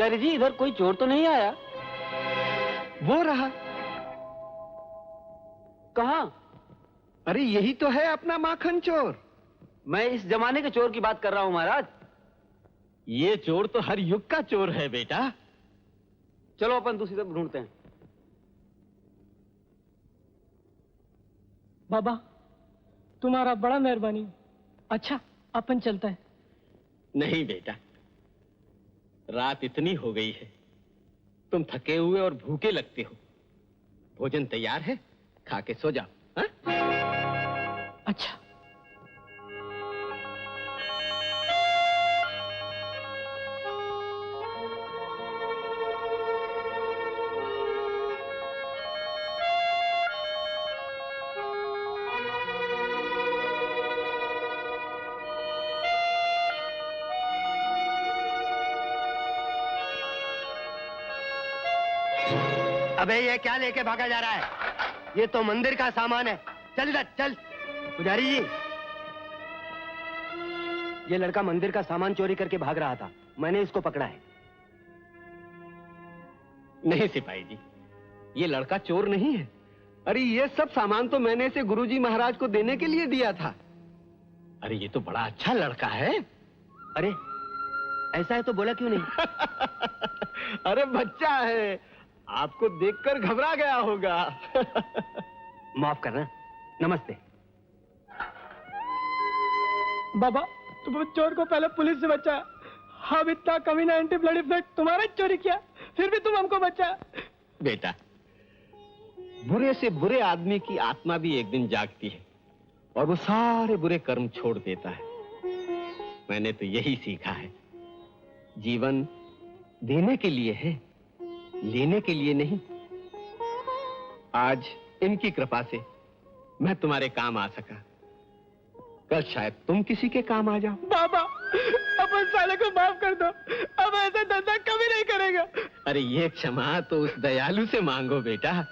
पुजारी जी, इधर कोई चोर तो नहीं आया? वो रहा। कहाँ? अरे यही तो है अपना माखन चोर। मैं इस जमाने के चोर की बात कर रहा हूँ महाराज। ये चोर तो हर युग का चोर है बेटा। चलो अपन दूसरी तरफ ढूंढते हैं। बाबा, तुम्हारा बड़ा मेहरबानी। अच्छा, अपन चलता है। नहीं बेटा, रात इतनी हो गई है, तुम थके हुए और भूखे लगते हो। भोजन तैयार है, खा के सो जाओ। हाँ? अच्छा। अबे ये क्या लेके भागा जा रहा है? ये तो मंदिर का सामान है। चल इधर चल। पुजारी जी, ये लड़का मंदिर का सामान चोरी करके भाग रहा था, मैंने इसको पकड़ा है। नहीं सिपाही जी, ये लड़का चोर नहीं है। अरे ये सब सामान तो मैंने इसे गुरुजी महाराज को देने के लिए दिया था। अरे ये तो बड़ा अच्छा लड़का है। अरे ऐसा है तो बोला क्यों नहीं? अरे बच्चा है, आपको देखकर घबरा गया होगा। माफ करना। नमस्ते। बाबा, तुम चोर को पहले पुलिस से बचा, हम इतना कमीना एंटी ब्लडी फ्लैट तुम्हारा चोरी किया, फिर भी तुम हमको बचा। बेटा, बुरे से बुरे आदमी की आत्मा भी एक दिन जागती है और वो सारे बुरे कर्म छोड़ देता है। मैंने तो यही सीखा है, जीवन देने के लिए है, लेने के लिए नहीं। आज इनकी कृपा से मैं तुम्हारे काम आ सका, कल शायद तुम किसी के काम आ जाओ। बाबा, अपन साले को माफ कर दो, अब ऐसा धंधा कभी नहीं करेगा। अरे ये क्षमा तो उस दयालु से मांगो बेटा।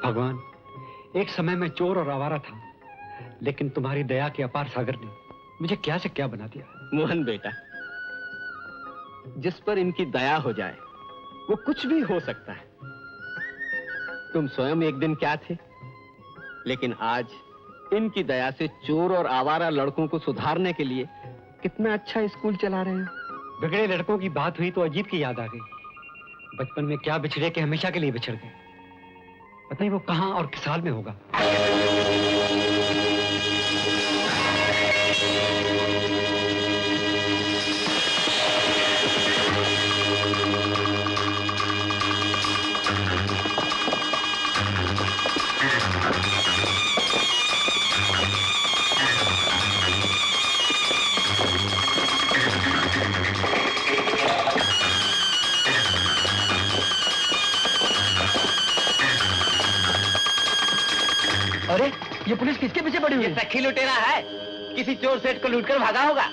भगवान, एक समय मैं चोर और आवारा था, लेकिन तुम्हारी दया के अपार सागर ने मुझे क्या से क्या बना दिया। मोहन बेटा, जिस पर इनकी दया हो जाए वो कुछ भी हो सकता है। तुम स्वयं एक दिन क्या थे, लेकिन आज इनकी दया से चोर और आवारा लड़कों को सुधारने के लिए कितना अच्छा स्कूल चला रहे हो। बिगड़े लड़कों की बात हुई तो अजीत की याद आ गई। बचपन में क्या बिछड़े के हमेशा के लिए बिछड़ गए। पता नहीं वो कहां और किस हाल में होगा। अरे ये पुलिस किसके पीछे पड़ी हुई है? ये सखी लुटेरा है, किसी चोर सेठ को लूटकर भागा होगा।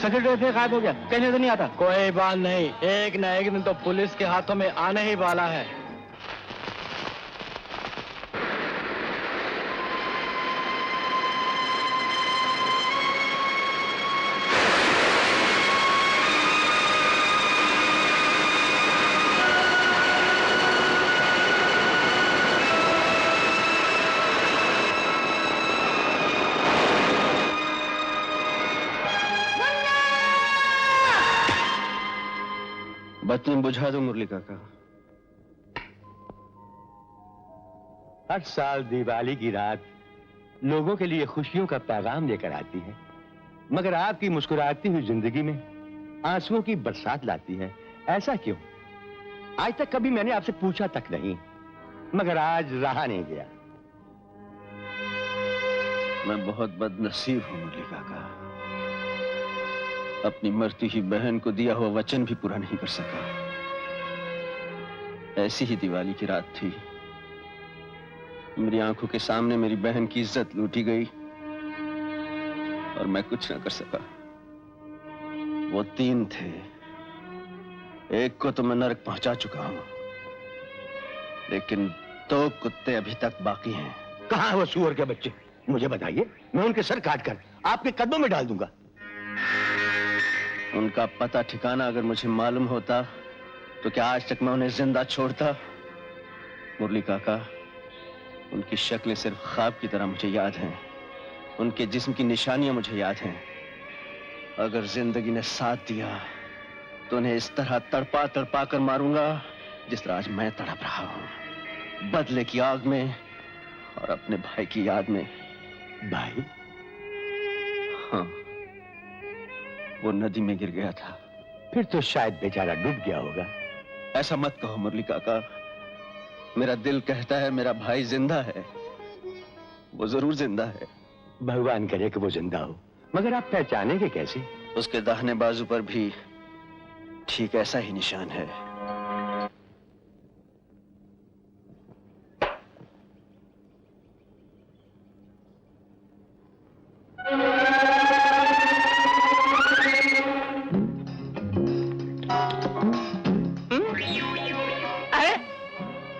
सेक्रेटरी फिर गायब हो गया, कहने तो नहीं आता। कोई बात नहीं, एक न एक दिन तो पुलिस के हाथों में आने ही वाला है। बत्ती बुझा दो मुरली काका। हर साल दिवाली की रात लोगों के लिए खुशियों का पैगाम लेकर आती है, मगर आपकी मुस्कुराती हुई जिंदगी में आंसुओं की बरसात लाती है। ऐसा क्यों? आज तक कभी मैंने आपसे पूछा तक नहीं, मगर आज रहा नहीं गया। मैं बहुत बदनसीब हूं मुरली काका। अपनी मरती हुई बहन को दिया हुआ वचन भी पूरा नहीं कर सका। ऐसी ही दिवाली की रात थी, मेरी आंखों के सामने मेरी बहन की इज्जत लूटी गई और मैं कुछ न कर सका। वो 3 थे, एक को तो मैं नरक पहुंचा चुका हूं, लेकिन 2 कुत्ते अभी तक बाकी हैं। कहां है वो सुअर के बच्चे? मुझे बताइए, मैं उनके सर काटकर आपके कदमों में डाल दूंगा। उनका पता ठिकाना अगर मुझे मालूम होता तो क्या आज तक मैं उन्हें जिंदा छोड़ता? मुरली काका, उनकी शक्लें सिर्फ ख्वाब की तरह मुझे याद हैं, उनके जिस्म की निशानियां मुझे याद हैं। अगर जिंदगी ने साथ दिया तो उन्हें इस तरह तड़पा तड़पा कर मारूंगा जिस तरह आज मैं तड़प रहा हूं, बदले की आग में और अपने भाई की याद में। भाई? हाँ, वो नदी में गिर गया था। फिर तो शायद बेचारा डूब गया होगा। ऐसा मत कहो मुरली काका, मेरा दिल कहता है मेरा भाई जिंदा है, वो जरूर जिंदा है। भगवान करे कि वो जिंदा हो, मगर आप पहचानेंगे कैसे? उसके दाहिने बाजू पर भी ठीक ऐसा ही निशान है।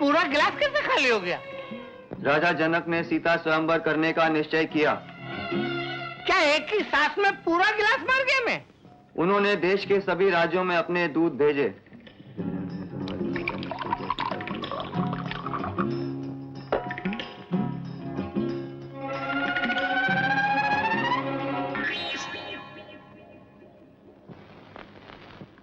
पूरा गिलास कैसे खाली हो गया? राजा जनक ने सीता स्वयंवर करने का निश्चय किया। क्या एक ही सांस में पूरा गिलास मार गया मैं? उन्होंने देश के सभी राज्यों में अपने दूत भेजे।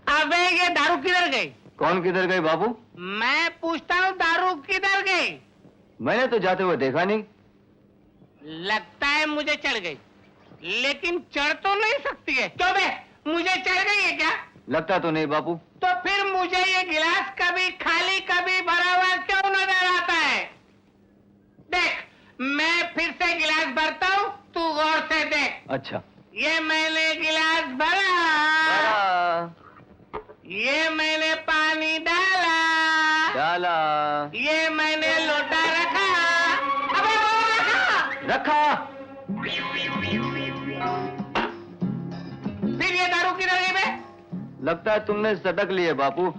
अबे ये दारू किधर गई? कौन किधर गई बाबू? मैं पूछता हूँ दारू किधर गई? मैंने तो जाते हुए देखा नहीं। लगता है मुझे चढ़ गई, लेकिन चढ़ तो नहीं सकती है। क्यों बे, मुझे चढ़ गई है क्या? लगता तो नहीं बाबू। तो फिर मुझे ये गिलास कभी खाली कभी भरा हुआ क्यों नजर आता है? देख, मैं फिर से गिलास भरता हूँ, तू गौर से देख। अच्छा। ये मैंने गिलास भरा, ये मैंने पानी डाला, ये मैंने लोटा रखा। अबे वो रखा। फिर ये दारू किधर गई बे? लगता है तुमने सटक ली है बापू,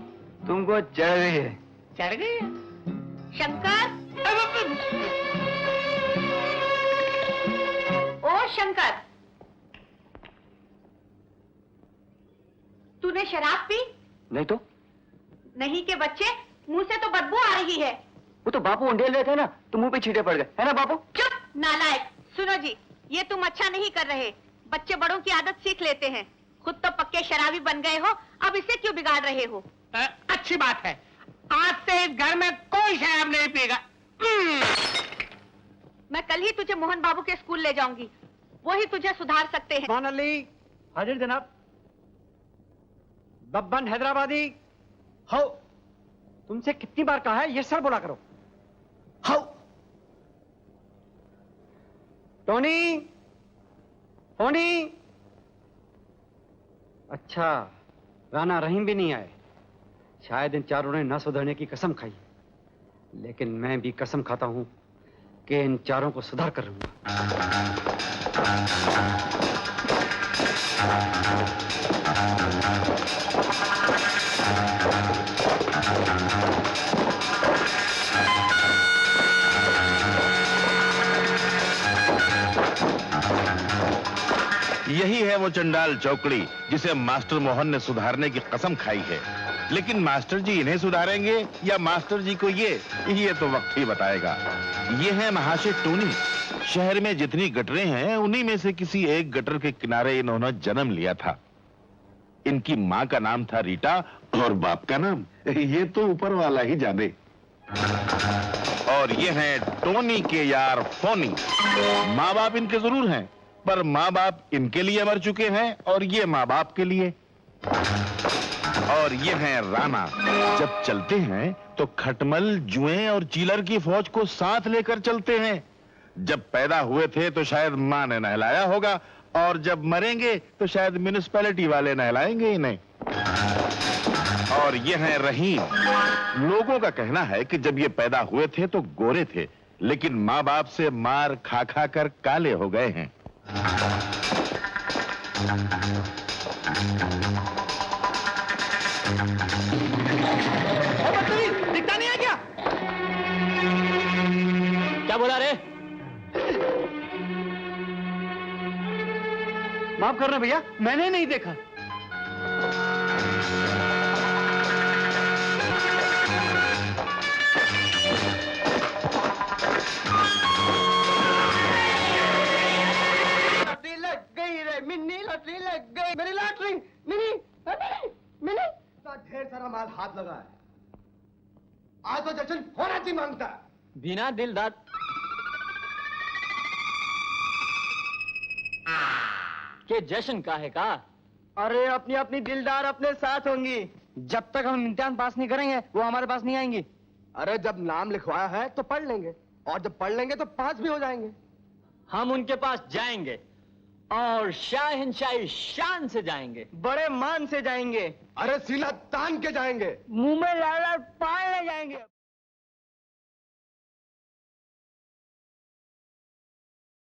तुमको चढ़ गई है। चढ़ गई है? शंकर, ओ शंकर, तूने शराब पी? नहीं तो। नहीं के बच्चे, मुंह से तो बदबू आ रही है। वो तो बापू उंडेल रहे थे ना, तो मुंह पे छींटे पड़ गए, है ना बापू? चुप नालायक। सुनो जी, ये तुम अच्छा नहीं कर रहे। बच्चे बड़ों की आदत सीख लेते हैं। खुद तो पक्के शराबी बन गए हो, अब इसे क्यों बिगाड़ रहे हो? अच्छी बात है, आज से इस घर में कोई शराब नहीं पिएगा। मैं कल ही तुझे मोहन बाबू के स्कूल ले जाऊंगी, वो ही तुझे सुधार सकते हैं। मान अली हाजिर जनाब। बब्बन हैदराबादी हो। तुमसे कितनी बार कहा है ये सर बोला करो। हो। Tony, Tony. अच्छा, राणा रहीम भी नहीं आए। शायद इन चारों ने न सुधरने की कसम खाई, लेकिन मैं भी कसम खाता हूं कि इन चारों को सुधार कर रहूंगा। यही है वो चंडाल चौकड़ी जिसे मास्टर मोहन ने सुधारने की कसम खाई है। लेकिन मास्टर जी इन्हें सुधारेंगे या मास्टर जी को ये तो वक्त ही बताएगा। ये है महाशय टोनी। शहर में जितनी गटरें हैं उन्हीं में से किसी एक गटर के किनारे इन्होंने जन्म लिया था। इनकी माँ का नाम था रीटा और बाप का नाम ये तो ऊपर वाला ही जाने। और ये हैं टोनी के यार फोनी। माँ बाप इनके जरूर हैं, पर माँ बाप इनके लिए मर चुके हैं और ये माँ बाप के लिए। और ये हैं राणा। जब चलते हैं तो खटमल, जुएं और चीलर की फौज को साथ लेकर चलते हैं। जब पैदा हुए थे तो शायद माँ ने नहलाया होगा और जब मरेंगे तो शायद म्युनिसिपैलिटी वाले नहलाएंगे इन्हें। और ये हैं रहीम। लोगों का कहना है कि जब ये पैदा हुए थे तो गोरे थे, लेकिन माँ बाप से मार खा खा कर काले हो गए हैं। दिखता नहीं है क्या? क्या बोला रे? माफ करना भैया, मैंने नहीं देखा। लॉटरी लग गई रे मिन्नी, लॉटरी लग गई मेरी लॉटरी। मिनी मिनी मिनी ढेर सारा माल हाथ लगा है। आज तो जश्न होना चाहिए मांगता। बिना दिलदार के जश्न का है का? अरे अपनी अपनी दिलदार अपने साथ होंगी। जब तक हम इम्तिहान पास नहीं करेंगे वो हमारे पास नहीं आएंगी। अरे जब नाम लिखवाया है तो पढ़ लेंगे और जब पढ़ लेंगे तो पास भी हो जाएंगे। हम उनके पास जाएंगे और शाहनशाही शान से जाएंगे, बड़े मान से जाएंगे। अरे सीना तान के जाएंगे, मुंह में लाल लाल पान ले जाएंगे।